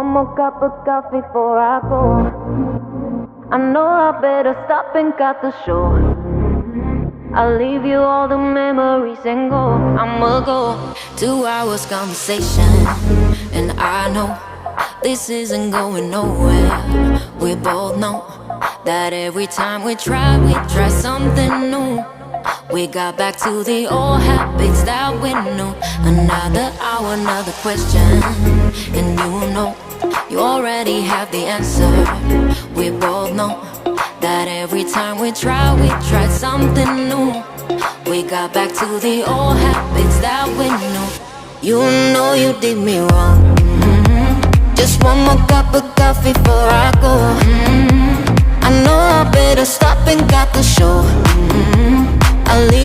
One more cup of coffee before I go. I know I better stop and cut the show. I'll leave you all the memories and go. I'ma go. 2 hours conversation, and I know this isn't going nowhere. We both know that every time we try something new. We got back to the old habits that we knew. Another hour, another question, and you know you already have the answer. We both know that every time we tried something new. We got back to the old habits that we knew. You know you did me wrong. Just one more cup of coffee before I go. I know I better stop and got the show. I'll leave